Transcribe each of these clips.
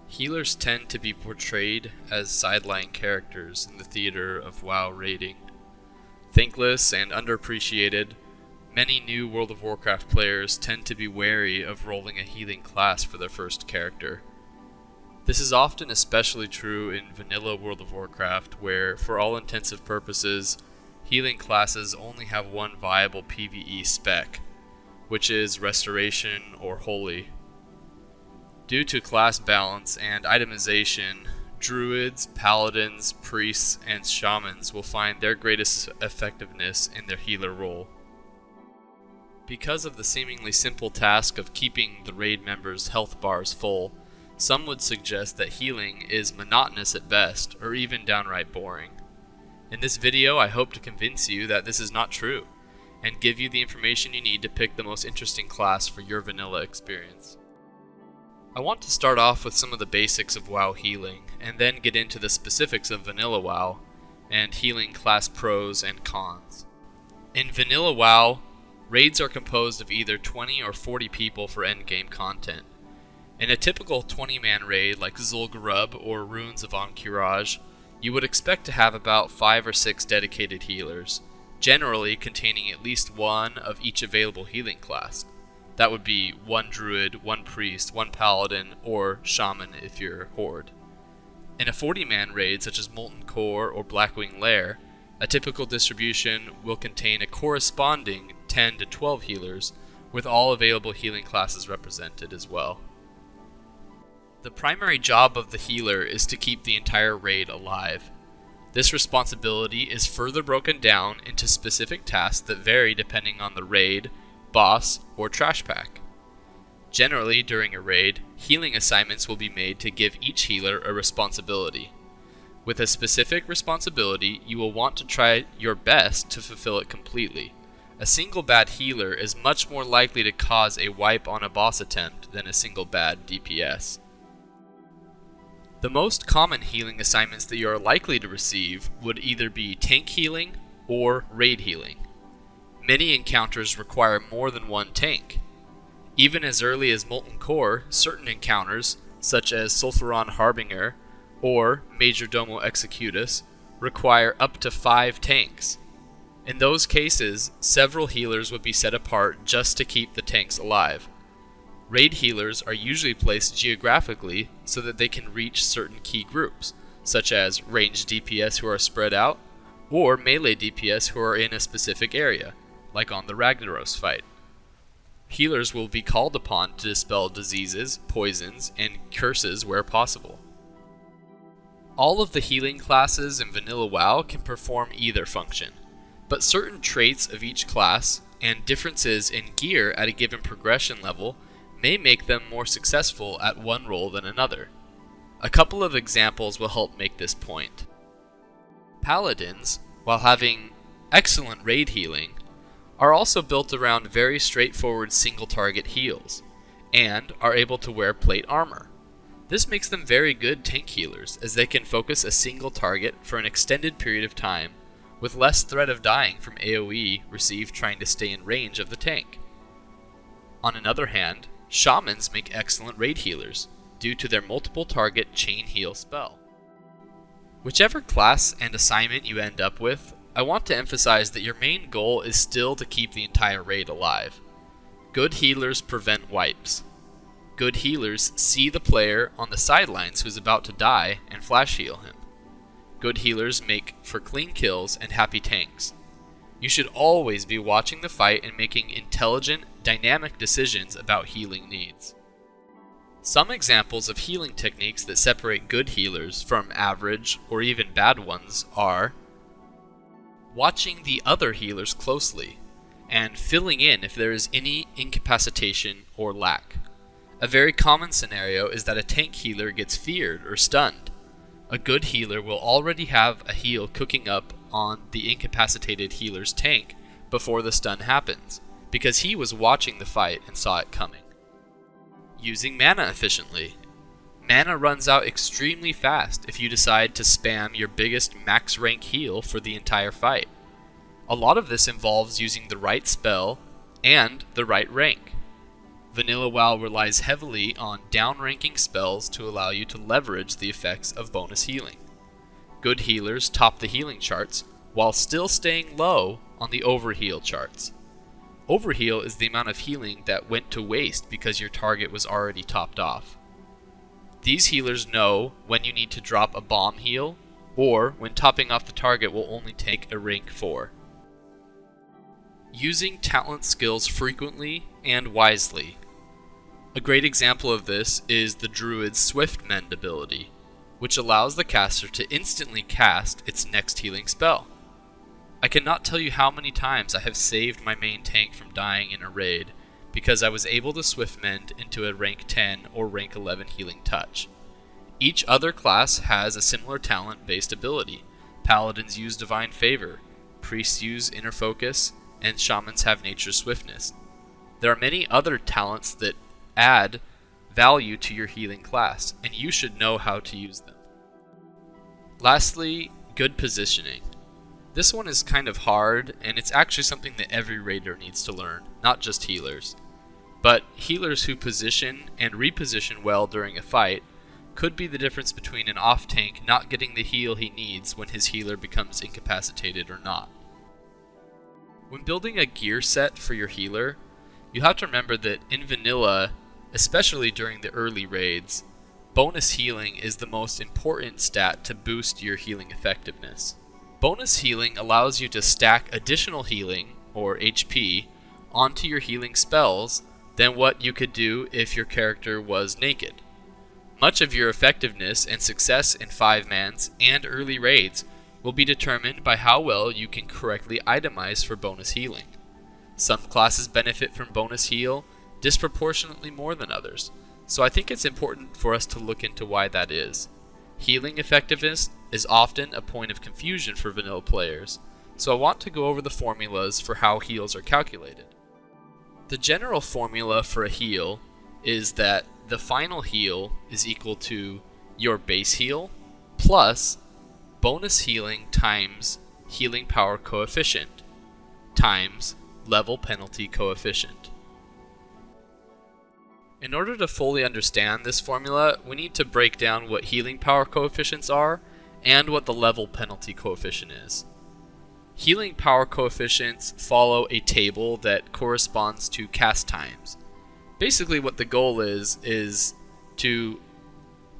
Healers tend to be portrayed as sideline characters in the theater of WoW raiding. Thankless and underappreciated, many new World of Warcraft players tend to be wary of rolling a healing class for their first character. This is often especially true in vanilla World of Warcraft, where, for all intensive purposes, healing classes only have one viable PvE spec, which is Restoration or Holy. Due to class balance and itemization, Druids, Paladins, Priests, and Shamans will find their greatest effectiveness in their healer role. Because of the seemingly simple task of keeping the raid members' health bars full, some would suggest that healing is monotonous at best, or even downright boring. In this video, I hope to convince you that this is not true, and give you the information you need to pick the most interesting class for your vanilla experience. I want to start off with some of the basics of WoW healing, and then get into the specifics of vanilla WoW, and healing class pros and cons. In vanilla WoW, raids are composed of either 20 or 40 people for endgame content. In a typical 20-man raid like Zul'Gurub or Runes of Ahn'Qiraj, you would expect to have about 5 or 6 dedicated healers, generally containing at least one of each available healing class. That would be one Druid, one Priest, one Paladin, or Shaman if you're Horde. In a 40-man raid such as Molten Core or Blackwing Lair, a typical distribution will contain a corresponding 10 to 12 healers, with all available healing classes represented as well. The primary job of the healer is to keep the entire raid alive. This responsibility is further broken down into specific tasks that vary depending on the raid, boss, or trash pack. Generally, during a raid, healing assignments will be made to give each healer a responsibility. With a specific responsibility, you will want to try your best to fulfill it completely. A single bad healer is much more likely to cause a wipe on a boss attempt than a single bad DPS. The most common healing assignments that you are likely to receive would either be tank healing or raid healing. Many encounters require more than one tank. Even as early as Molten Core, certain encounters, such as Sulfuron Harbinger or Majordomo Executus, require up to 5 tanks. In those cases, several healers would be set apart just to keep the tanks alive. Raid healers are usually placed geographically so that they can reach certain key groups, such as ranged DPS who are spread out, or melee DPS who are in a specific area, like on the Ragnaros fight. Healers will be called upon to dispel diseases, poisons, and curses where possible. All of the healing classes in vanilla WoW can perform either function, but certain traits of each class and differences in gear at a given progression level may make them more successful at one role than another. A couple of examples will help make this point. Paladins, while having excellent raid healing, are also built around very straightforward single-target heals, and are able to wear plate armor. This makes them very good tank healers, as they can focus a single target for an extended period of time, with less threat of dying from AoE received trying to stay in range of the tank. On another hand, Shamans make excellent raid healers, due to their multiple target chain heal spell. Whichever class and assignment you end up with, I want to emphasize that your main goal is still to keep the entire raid alive. Good healers prevent wipes. Good healers see the player on the sidelines who's about to die and flash heal him. Good healers make for clean kills and happy tanks. You should always be watching the fight and making intelligent, dynamic decisions about healing needs. Some examples of healing techniques that separate good healers from average or even bad ones are watching the other healers closely and filling in if there is any incapacitation or lack. A very common scenario is that a tank healer gets feared or stunned. A good healer will already have a heal cooking up on the incapacitated healer's tank before the stun happens, because he was watching the fight and saw it coming. Using mana efficiently. Mana runs out extremely fast if you decide to spam your biggest max rank heal for the entire fight. A lot of this involves using the right spell and the right rank. Vanilla WoW relies heavily on downranking spells to allow you to leverage the effects of bonus healing. Good healers top the healing charts while still staying low on the overheal charts. Overheal is the amount of healing that went to waste because your target was already topped off. These healers know when you need to drop a bomb heal, or when topping off the target will only take a rank 4. Using talent skills frequently and wisely. A great example of this is the Druid's Swift Mend ability, which allows the caster to instantly cast its next healing spell. I cannot tell you how many times I have saved my main tank from dying in a raid because I was able to Swift Mend into a rank 10 or rank 11 healing touch. Each other class has a similar talent-based ability. Paladins use Divine Favor, Priests use Inner Focus, and Shamans have Nature's Swiftness. There are many other talents that add value to your healing class, and you should know how to use them. Lastly, good positioning. This one is kind of hard, and it's actually something that every raider needs to learn, not just healers. But healers who position and reposition well during a fight could be the difference between an off-tank not getting the heal he needs when his healer becomes incapacitated or not. When building a gear set for your healer, you have to remember that in vanilla, especially during the early raids, bonus healing is the most important stat to boost your healing effectiveness. Bonus healing allows you to stack additional healing, or HP, onto your healing spells than what you could do if your character was naked. Much of your effectiveness and success in 5-mans and early raids will be determined by how well you can correctly itemize for bonus healing. Some classes benefit from bonus heal disproportionately more than others, so I think it's important for us to look into why that is. Healing effectiveness is often a point of confusion for vanilla players, so I want to go over the formulas for how heals are calculated. The general formula for a heal is that the final heal is equal to your base heal plus bonus healing times healing power coefficient times level penalty coefficient. In order to fully understand this formula, we need to break down what healing power coefficients are and what the level penalty coefficient is. Healing power coefficients follow a table that corresponds to cast times. Basically what the goal is to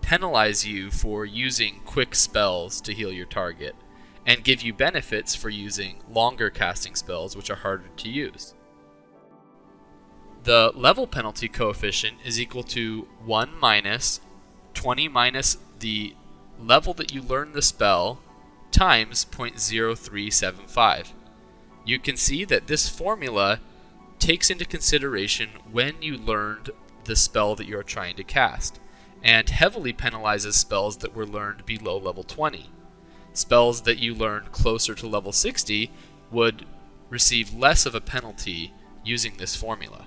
penalize you for using quick spells to heal your target, and give you benefits for using longer casting spells which are harder to use. The level penalty coefficient is equal to 1 minus 20 minus the level that you learn the spell times 0.0375. You can see that this formula takes into consideration when you learned the spell that you're trying to cast, and heavily penalizes spells that were learned below level 20. Spells that you learned closer to level 60 would receive less of a penalty using this formula.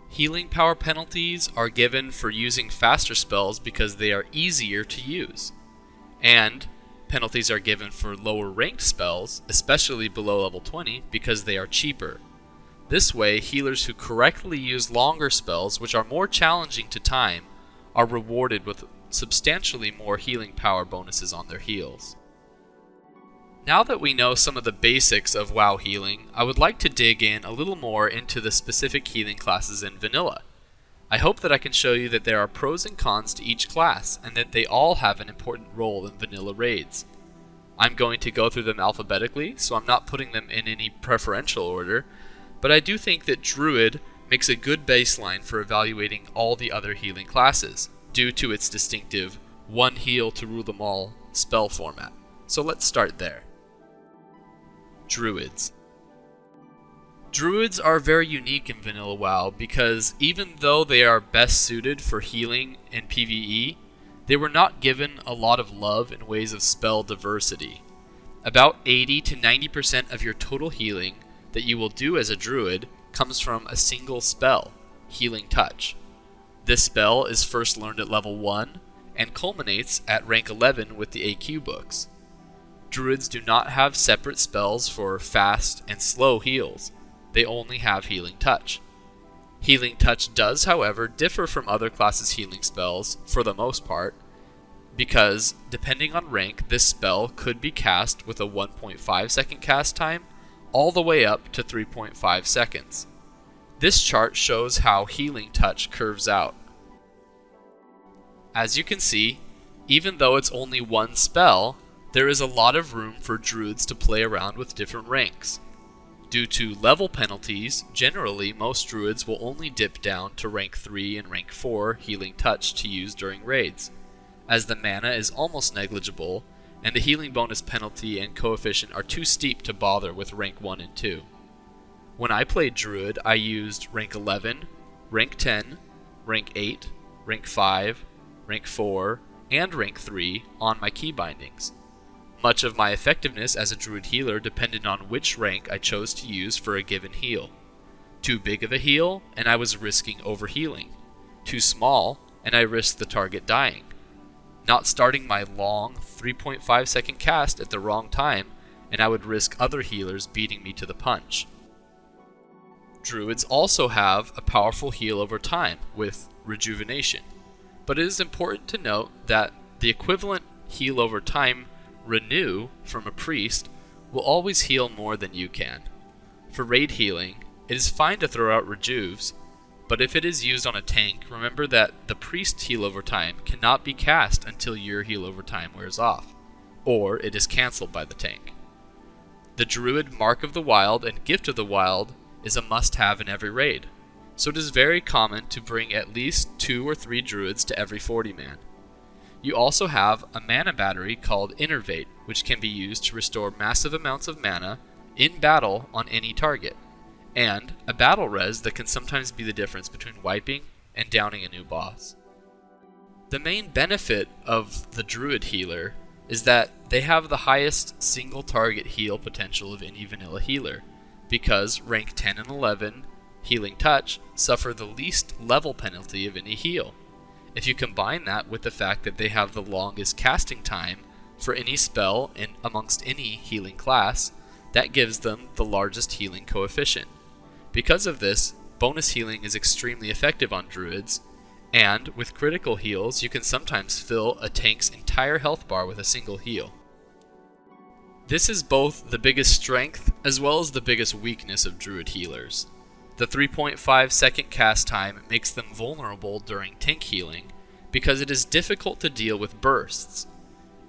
Healing power penalties are given for using faster spells because they are easier to use, and penalties are given for lower ranked spells, especially below level 20, because they are cheaper. This way, healers who correctly use longer spells, which are more challenging to time, are rewarded with substantially more healing power bonuses on their heals. Now that we know some of the basics of WoW healing, I would like to dig in a little more into the specific healing classes in vanilla. I hope that I can show you that there are pros and cons to each class, and that they all have an important role in vanilla raids. I'm going to go through them alphabetically, so I'm not putting them in any preferential order, but I do think that Druid makes a good baseline for evaluating all the other healing classes, due to its distinctive one heal to rule them all spell format. So let's start there. Druids. Druids are very unique in vanilla WoW because even though they are best suited for healing in PvE, they were not given a lot of love in ways of spell diversity. About 80 to 90% of your total healing that you will do as a Druid comes from a single spell, Healing Touch. This spell is first learned at level 1 and culminates at rank 11 with the AQ books. Druids do not have separate spells for fast and slow heals. They only have Healing Touch. Healing Touch does, however, differ from other classes' healing spells, for the most part, because depending on rank, this spell could be cast with a 1.5 second cast time, all the way up to 3.5 seconds. This chart shows how Healing Touch curves out. As you can see, even though it's only one spell, there is a lot of room for Druids to play around with different ranks. Due to level penalties, generally most Druids will only dip down to rank 3 and rank 4 Healing Touch to use during raids, as the mana is almost negligible, and the healing bonus penalty and coefficient are too steep to bother with rank 1 and 2. When I played Druid, I used rank 11, rank 10, rank 8, rank 5, rank 4, and rank 3 on my key bindings. Much of my effectiveness as a Druid healer depended on which rank I chose to use for a given heal. Too big of a heal, and I was risking overhealing. Too small, and I risked the target dying. Not starting my long 3.5 second cast at the wrong time, and I would risk other healers beating me to the punch. Druids also have a powerful heal over time with Rejuvenation, but it is important to note that the equivalent heal over time Renew from a priest will always heal more than you can. For raid healing, it is fine to throw out rejuves, but if it is used on a tank, remember that the priest heal over time cannot be cast until your heal over time wears off, or it is cancelled by the tank. The Druid Mark of the Wild and Gift of the Wild is a must-have in every raid, so it is very common to bring at least 2 or 3 Druids to every 40-man. You also have a mana battery called Innervate, which can be used to restore massive amounts of mana in battle on any target, and a battle res that can sometimes be the difference between wiping and downing a new boss. The main benefit of the Druid healer is that they have the highest single target heal potential of any vanilla healer, because rank 10 and 11 Healing Touch suffer the least level penalty of any heal. If you combine that with the fact that they have the longest casting time for any spell amongst any healing class, that gives them the largest healing coefficient. Because of this, bonus healing is extremely effective on Druids, and with critical heals you can sometimes fill a tank's entire health bar with a single heal. This is both the biggest strength as well as the biggest weakness of Druid healers. The 3.5 second cast time makes them vulnerable during tank healing because it is difficult to deal with bursts,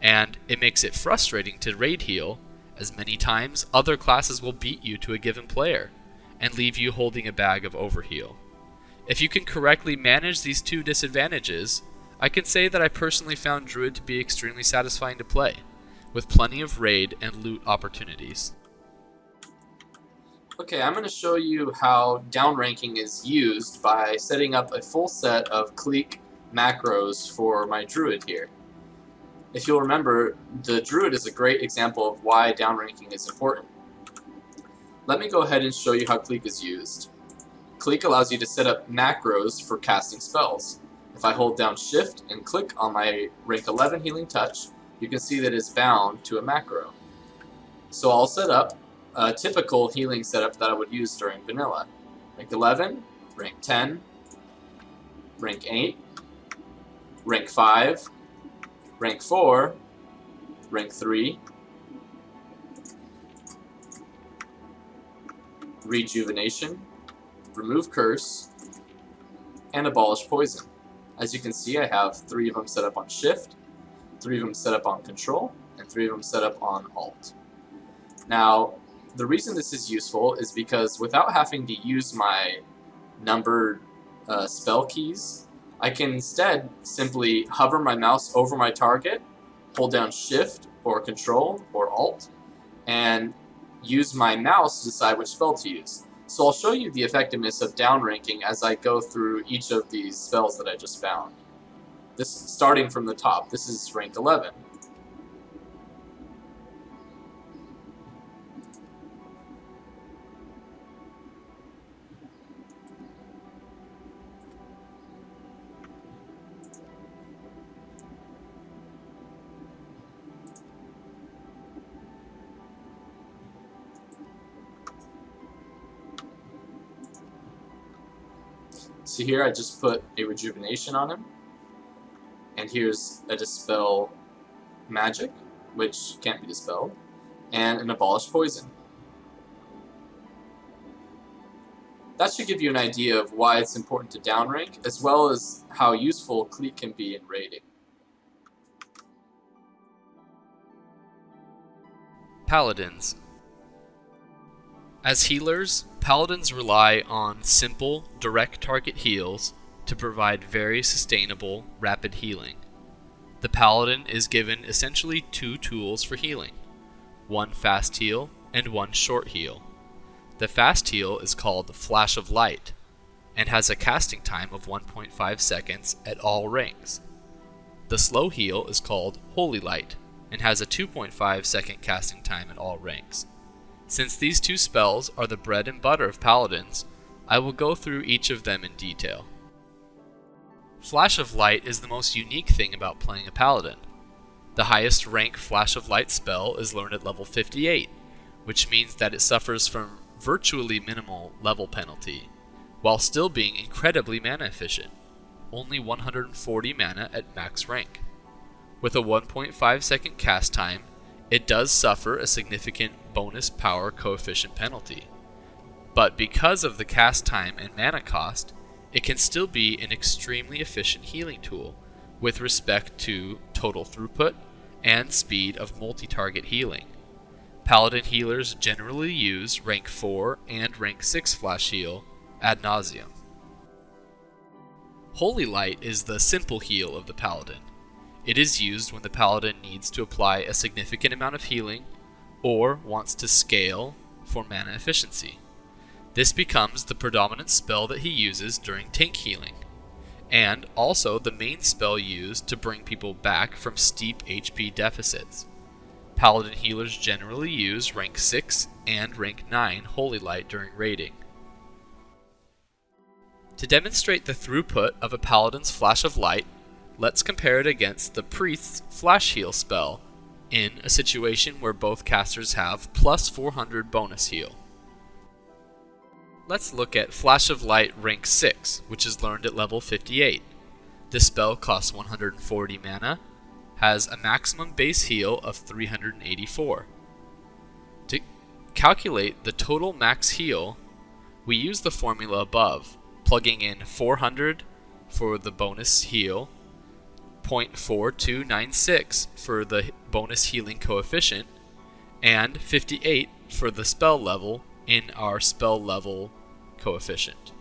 and it makes it frustrating to raid heal, as many times other classes will beat you to a given player and leave you holding a bag of overheal. If you can correctly manage these two disadvantages, I can say that I personally found Druid to be extremely satisfying to play, with plenty of raid and loot opportunities. Okay, I'm going to show you how downranking is used by setting up a full set of clique macros for my Druid here. If you'll remember, the Druid is a great example of why downranking is important. Let me go ahead and show you how clique is used. Clique allows you to set up macros for casting spells. If I hold down Shift and click on my rank 11 Healing Touch, you can see that it's bound to a macro. So I'll set up a typical healing setup that I would use during vanilla. Rank 11, rank 10, rank 8, rank 5, rank 4, rank 3, Rejuvenation, Remove Curse, and Abolish Poison. As you can see, I have 3 of them set up on Shift, 3 of them set up on Control, and 3 of them set up on Alt. Now, the reason this is useful is because without having to use my numbered spell keys, I can instead simply hover my mouse over my target, hold down Shift or Control or Alt, and use my mouse to decide which spell to use. So I'll show you the effectiveness of downranking as I go through each of these spells that I just found. This starting from the top. This is rank 11. So here I just put a rejuvenation on him, and here's a dispel magic, which can't be dispelled, and an abolish poison. That should give you an idea of why it's important to downrank, as well as how useful Cleat can be in raiding. Paladins. As healers, Paladins rely on simple, direct target heals to provide very sustainable, rapid healing. The Paladin is given essentially two tools for healing, one fast heal and one short heal. The fast heal is called Flash of Light and has a casting time of 1.5 seconds at all ranks. The slow heal is called Holy Light and has a 2.5 second casting time at all ranks. Since these two spells are the bread and butter of Paladins, I will go through each of them in detail. Flash of Light is the most unique thing about playing a Paladin. The highest rank Flash of Light spell is learned at level 58, which means that it suffers from virtually minimal level penalty, while still being incredibly mana efficient, only 140 mana at max rank. With a 1.5 second cast time, it does suffer a significant bonus power coefficient penalty, but because of the cast time and mana cost, it can still be an extremely efficient healing tool with respect to total throughput and speed of multi-target healing. Paladin healers generally use rank 4 and rank 6 flash heal ad nauseum. Holy Light is the simple heal of the Paladin. It is used when the Paladin needs to apply a significant amount of healing or wants to scale for mana efficiency. This becomes the predominant spell that he uses during tank healing, and also the main spell used to bring people back from steep HP deficits. Paladin healers generally use rank 6 and rank 9 Holy Light during raiding. To demonstrate the throughput of a Paladin's Flash of Light, let's compare it against the Priest's Flash Heal spell in a situation where both casters have plus 400 bonus heal. Let's look at Flash of Light rank 6, which is learned at level 58. This spell costs 140 mana, has a maximum base heal of 384. To calculate the total max heal, we use the formula above, plugging in 400 for the bonus heal, 0.4296 for the bonus healing coefficient, and 58 for the spell level in our spell level coefficient.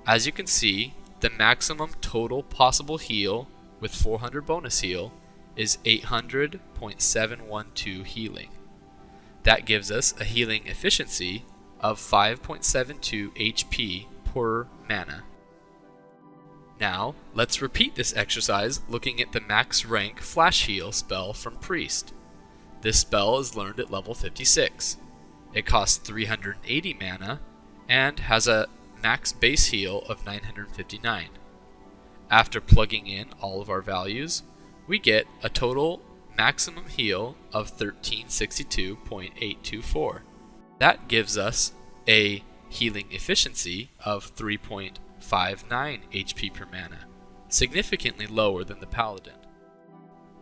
As you can see, the maximum total possible heal with 400 bonus heal is 800.712 healing. That gives us a healing efficiency of 5.72 HP per mana. Now, let's repeat this exercise looking at the max rank Flash Heal spell from Priest. This spell is learned at level 56. It costs 380 mana and has a max base heal of 959. After plugging in all of our values, we get a total maximum heal of 1362.824. That gives us a healing efficiency of 3.59 HP per mana, significantly lower than the Paladin.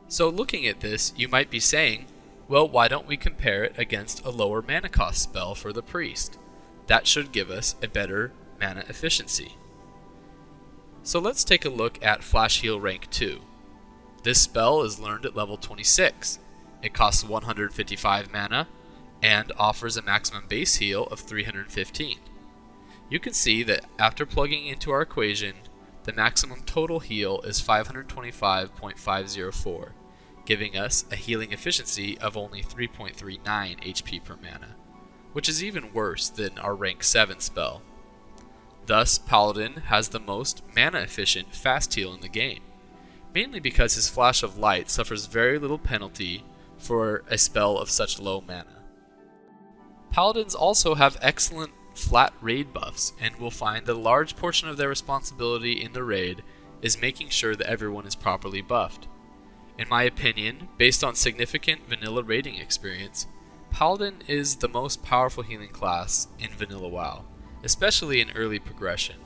So looking at this, you might be saying, well, why don't we compare it against a lower mana cost spell for the Priest? That should give us a better mana efficiency. So let's take a look at Flash Heal rank 2. This spell is learned at level 26. It costs 155 mana and offers a maximum base heal of 315. You can see that after plugging into our equation, the maximum total heal is 525.504, giving us a healing efficiency of only 3.39 HP per mana, which is even worse than our rank 7 spell. Thus, Paladin has the most mana efficient fast heal in the game, mainly because his Flash of Light suffers very little penalty for a spell of such low mana. Paladins also have excellent flat raid buffs, and will find that a large portion of their responsibility in the raid is making sure that everyone is properly buffed. In my opinion, based on significant vanilla raiding experience, Paladin is the most powerful healing class in vanilla WoW, especially in early progression.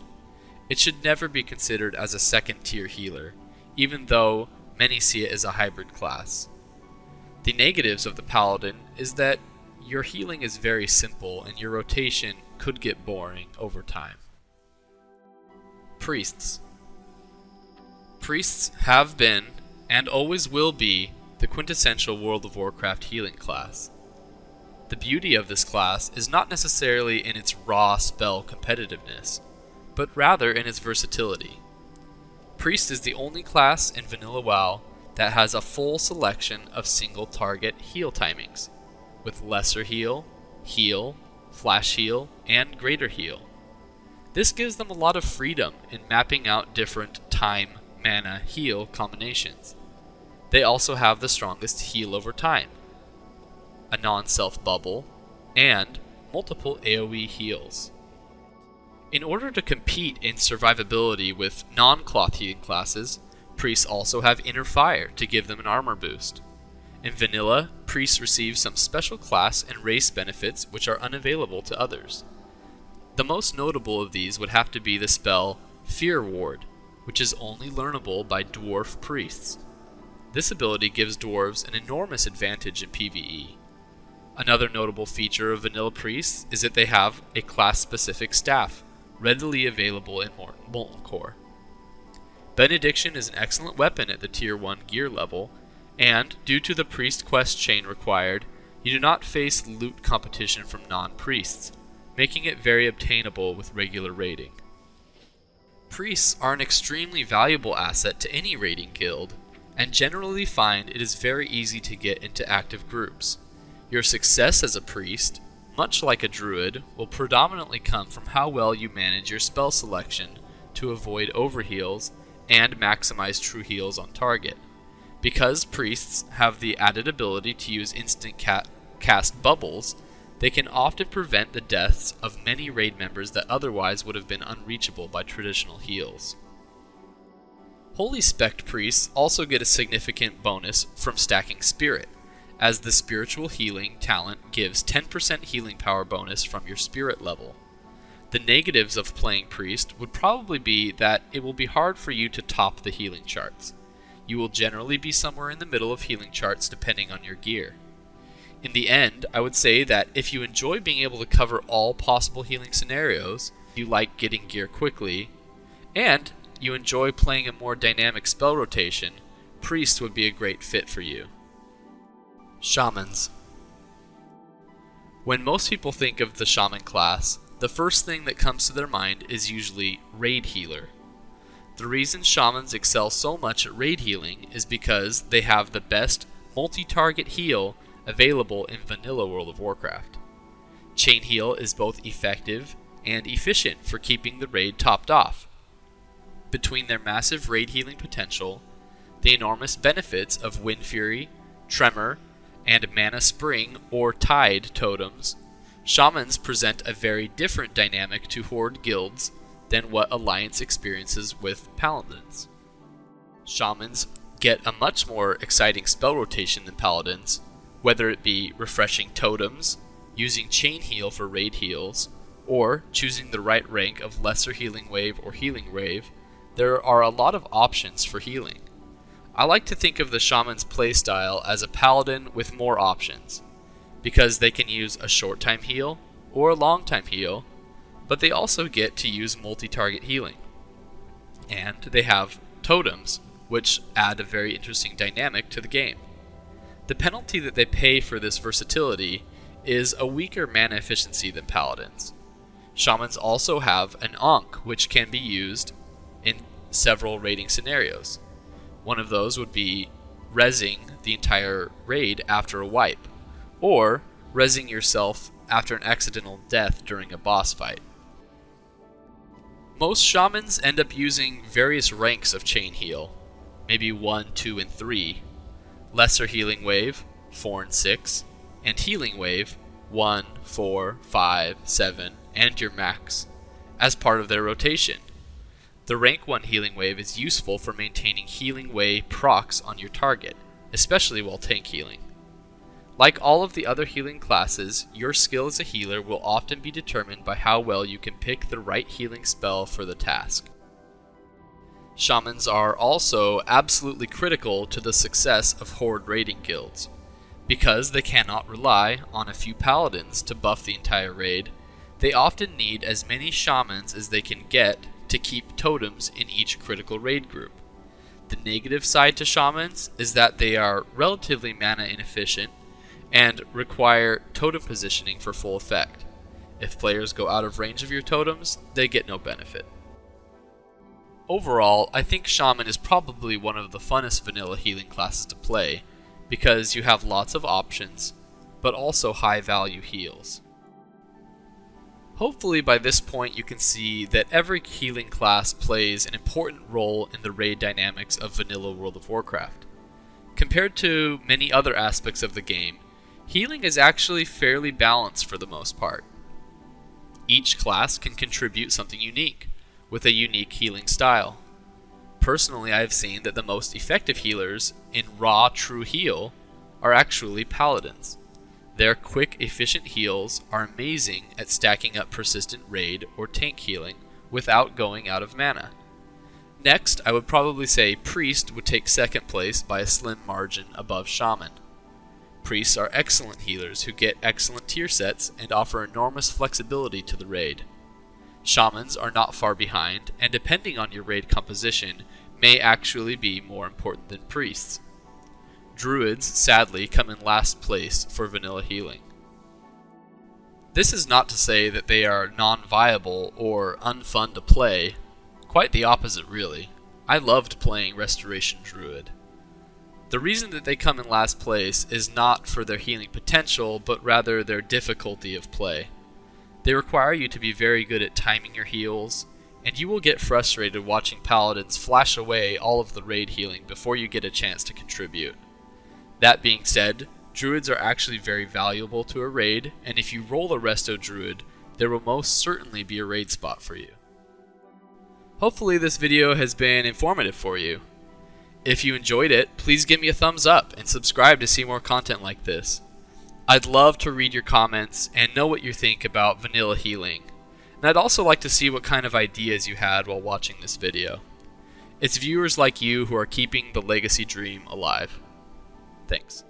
It should never be considered as a second-tier healer, even though many see it as a hybrid class. The negatives of the Paladin is that your healing is very simple and your rotation could get boring over time. Priests. Priests have been, and always will be, the quintessential World of Warcraft healing class. The beauty of this class is not necessarily in its raw spell competitiveness, but rather in its versatility. Priest is the only class in Vanilla WoW that has a full selection of single target heal timings, with lesser heal, heal, flash heal, and greater heal. This gives them a lot of freedom in mapping out different time, mana, heal combinations. They also have the strongest heal over time, a non-self bubble, and multiple AoE heals. In order to compete in survivability with non-cloth healing classes, priests also have Inner Fire to give them an armor boost. In Vanilla, priests receive some special class and race benefits which are unavailable to others. The most notable of these would have to be the spell Fear Ward, which is only learnable by dwarf priests. This ability gives dwarves an enormous advantage in PvE. Another notable feature of Vanilla priests is that they have a class-specific staff, readily available in Molten Core. Benediction is an excellent weapon at the Tier 1 gear level, and due to the priest quest chain required, you do not face loot competition from non-priests, making it very obtainable with regular raiding. Priests are an extremely valuable asset to any raiding guild, and generally find it is very easy to get into active groups. Your success as a priest, much like a druid, will predominantly come from how well you manage your spell selection to avoid overheals and maximize true heals on target. Because priests have the added ability to use instant cast bubbles, they can often prevent the deaths of many raid members that otherwise would have been unreachable by traditional heals. Holy Spect priests also get a significant bonus from stacking Spirit, as the spiritual healing talent gives 10% healing power bonus from your spirit level. The negatives of playing priest would probably be that it will be hard for you to top the healing charts. You will generally be somewhere in the middle of healing charts depending on your gear. In the end, I would say that if you enjoy being able to cover all possible healing scenarios, you like getting gear quickly, and you enjoy playing a more dynamic spell rotation, priest would be a great fit for you. Shamans. When most people think of the Shaman class, the first thing that comes to their mind is usually raid healer. The reason Shamans excel so much at raid healing is because they have the best multi-target heal available in Vanilla World of Warcraft. Chain heal is both effective and efficient for keeping the raid topped off. Between their massive raid healing potential, the enormous benefits of Wind Fury, Tremor, and Mana Spring or Tide totems, Shamans present a very different dynamic to Horde guilds than what Alliance experiences with Paladins. Shamans get a much more exciting spell rotation than Paladins, whether it be refreshing totems, using chain heal for raid heals, or choosing the right rank of lesser healing wave or healing wave. There are a lot of options for healing. I like to think of the Shaman's playstyle as a Paladin with more options, because they can use a short time heal or a long time heal, but they also get to use multi-target healing. And they have totems, which add a very interesting dynamic to the game. The penalty that they pay for this versatility is a weaker mana efficiency than Paladins. Shamans also have an Ankh, which can be used in several raiding scenarios. One of those would be rezzing the entire raid after a wipe, or rezzing yourself after an accidental death during a boss fight. Most Shamans end up using various ranks of chain heal, maybe 1, 2, and 3, lesser healing wave, 4 and 6, and healing wave, 1, 4, 5, 7, and your max, as part of their rotation. The rank 1 healing wave is useful for maintaining healing wave procs on your target, especially while tank healing. Like all of the other healing classes, your skill as a healer will often be determined by how well you can pick the right healing spell for the task. Shamans are also absolutely critical to the success of horde raiding guilds. Because they cannot rely on a few paladins to buff the entire raid, they often need as many shamans as they can get to keep totems in each critical raid group. The negative side to shamans is that they are relatively mana inefficient and require totem positioning for full effect. If players go out of range of your totems, they get no benefit. Overall, I think Shaman is probably one of the funnest vanilla healing classes to play, because you have lots of options, but also high value heals. Hopefully by this point you can see that every healing class plays an important role in the raid dynamics of vanilla World of Warcraft. Compared to many other aspects of the game, healing is actually fairly balanced for the most part. Each class can contribute something unique, with a unique healing style. Personally, I have seen that the most effective healers in raw true heal are actually Paladins. Their quick, efficient heals are amazing at stacking up persistent raid or tank healing without going out of mana. Next, I would probably say Priest would take second place by a slim margin above Shaman. Priests are excellent healers who get excellent tier sets and offer enormous flexibility to the raid. Shamans are not far behind, and depending on your raid composition, may actually be more important than priests. Druids, sadly, come in last place for vanilla healing. This is not to say that they are non-viable or unfun to play. Quite the opposite, really. I loved playing Restoration Druid. The reason that they come in last place is not for their healing potential, but rather their difficulty of play. They require you to be very good at timing your heals, and you will get frustrated watching Paladins flash away all of the raid healing before you get a chance to contribute. That being said, Druids are actually very valuable to a raid, and if you roll a Resto Druid, there will most certainly be a raid spot for you. Hopefully this video has been informative for you. If you enjoyed it, please give me a thumbs up and subscribe to see more content like this. I'd love to read your comments and know what you think about vanilla healing, and I'd also like to see what kind of ideas you had while watching this video. It's viewers like you who are keeping the legacy dream alive. Thanks.